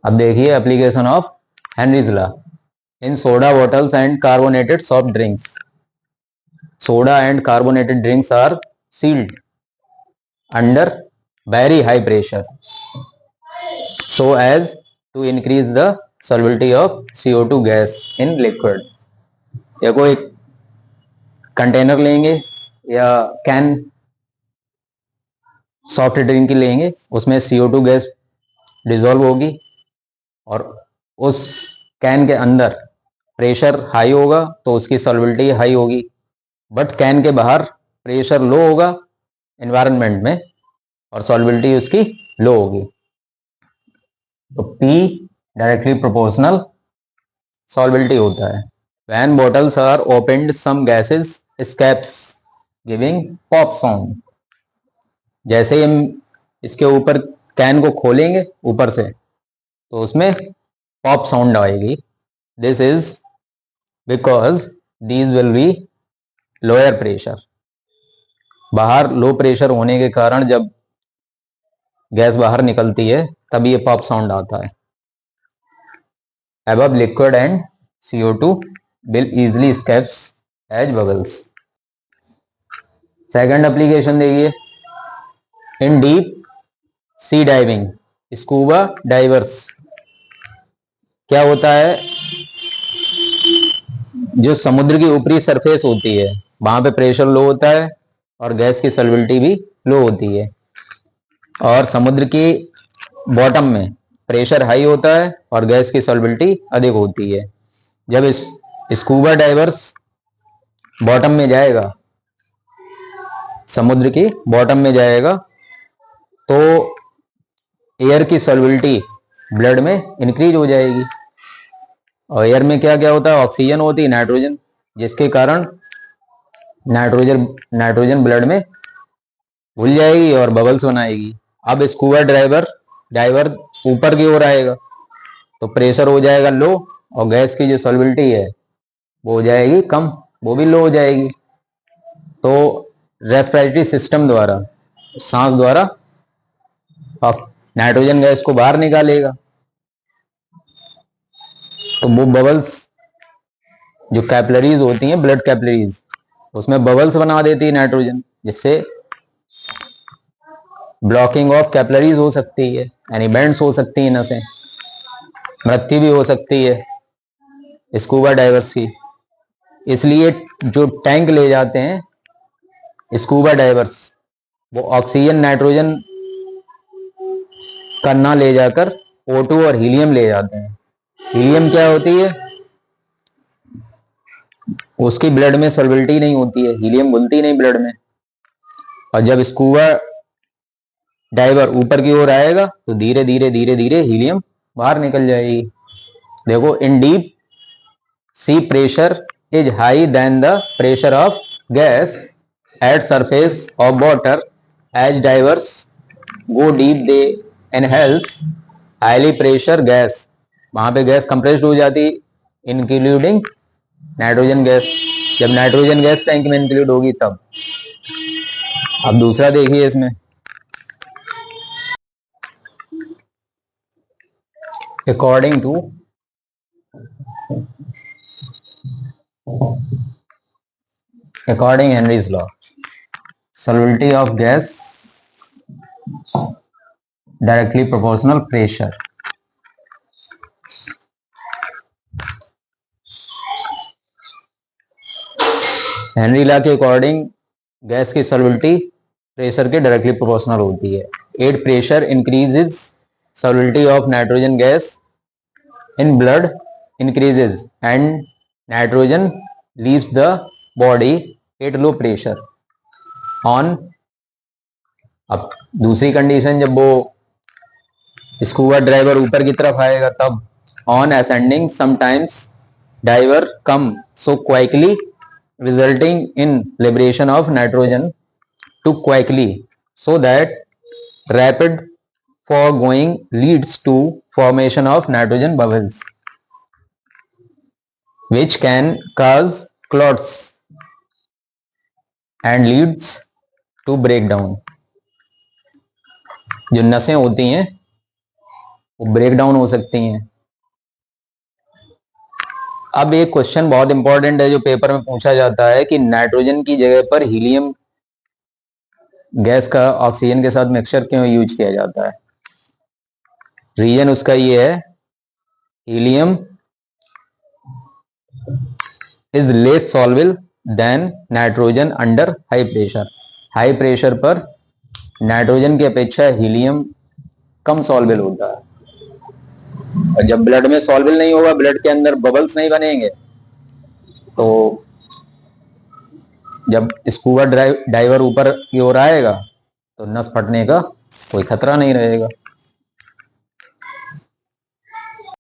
अब देखिए application of Henry's law in soda bottles and carbonated soft drinks. Soda and carbonated drinks are sealed under very high pressure so as to increase the solubility of CO2 gas in liquid. या कोई container लेंगे या can soft drink की लेंगे, उसमें CO2 gas dissolve होगी और उस कैन के अंदर प्रेशर हाई होगा तो उसकी सॉल्युबिलिटी हाई होगी, बट कैन के बाहर प्रेशर लो होगा एनवायरनमेंट में और सॉल्युबिलिटी उसकी लो होगी. तो P डायरेक्टली प्रोपोर्शनल सॉल्युबिलिटी होता है. When bottles are opened, some gases escapes giving pop sound. जैसे ही हम इसके ऊपर कैन को खोलेंगे ऊपर से तो उसमें पॉप साउंड आएगी. This is because these will be lower pressure. बाहर लो प्रेशर होने के कारण जब गैस बाहर निकलती है तब ये पॉप साउंड आता है. Above liquid and CO2 will easily escapes as bubbles. Second application देखिए. In deep sea diving scuba divers. क्या होता है, जो समुद्र की ऊपरी सरफेस होती है वहां पे प्रेशर लो होता है और गैस की सॉल्युबिलिटी भी लो होती है, और समुद्र की बॉटम में प्रेशर हाई होता है और गैस की सॉल्युबिलिटी अधिक होती है. जब इस स्कूबा डाइवर्स बॉटम में जाएगा, समुद्र की बॉटम में जाएगा, तो एयर की सॉल्युबिलिटी ब्लड में इंक्रीज हो जाएगी. और एयर में क्या क्या होता है, ऑक्सीजन होती है, नाइट्रोजन, जिसके कारण नाइट्रोजन ब्लड में घुल जाएगी और बबल्स बनाएगी. अब स्कूबा डाइवर ऊपर की ओर आएगा तो प्रेशर हो जाएगा लो और गैस की जो सॉल्युबिलिटी है वो हो जाएगी कम, वो भी लो हो जाएगी. तो रेस्पिरेटरी सिस्टम द्वारा, सांस द्वारा नाइट्रोजन गैस को बाहर निकालेगा. तो वो बबल्स जो कैपिलरीज होती हैं, ब्लड कैपिलरीज, उसमें बबल्स बना देती है नाइट्रोजन, जिससे ब्लॉकिंग ऑफ कैपिलरीज हो सकती है, यानी बेंड्स हो सकती है, नसें, मृत्यु भी हो सकती है स्कूबा डाइवर्स की. इसलिए जो टैंक ले जाते हैं स्कूबा डाइवर्स, वो ऑक्सीजन नाइट्रोजन का ना ले जाकर O2 और हीलियम ले जाते हैं. हीलियम क्या होती है, उसकी ब्लड में सॉल्युबिलिटी नहीं होती है, हीलियम घुलती नहीं ब्लड में. और जब स्कूबा डाइवर ऊपर की ओर आएगा तो धीरे धीरे धीरे धीरे हीलियम बाहर निकल जाएगी. देखो, in deep sea pressure is high then the pressure of gas at surface of water. As divers go deep they inhales highly pressure gas. वहां पे गैस कंप्रेस्ड हो जाती, इंक्लूडिंग नाइट्रोजन गैस. जब नाइट्रोजन गैस टैंक में include होगी तब. अब दूसरा देखिए इसमें. According to Henry's law, solubility of gas directly proportional pressure. Henry law के अकॉर्डिंग गैस की सॉल्युबिलिटी प्रेशर के डायरेक्टली प्रोपोर्शनल होती है. At pressure increases solubility of nitrogen gas in blood increases and nitrogen leaves the body at low pressure. On, अब दूसरी condition, जब वो scuba driver ऊपर की तरफ आएगा तब. On ascending sometimes diver come so quickly resulting in liberation of nitrogen too quickly so that rapid foregoing leads to formation of nitrogen bubbles which can cause clots and leads to breakdown. जो नसें होती हैं वो break down हो सकती हैं। अब एक क्वेश्चन बहुत इंपॉर्टेंट है जो पेपर में पूछा जाता है कि नाइट्रोजन की जगह पर हीलियम गैस का ऑक्सीजन के साथ मिक्सचर क्यों यूज किया जाता है। रीजन उसका ये है, helium is less solvable then nitrogen under high pressure. High pressure पर नाइट्रोजन की अपेक्षा हीलियम कम सॉल्वेबल होता है, और जब ब्लड में सॉल्वेबल नहीं होगा, ब्लड के अंदर बबल्स नहीं बनेंगे, तो जब स्कूबा डाइवर ऊपर की ओर आएगा तो नस फटने का कोई खतरा नहीं रहेगा।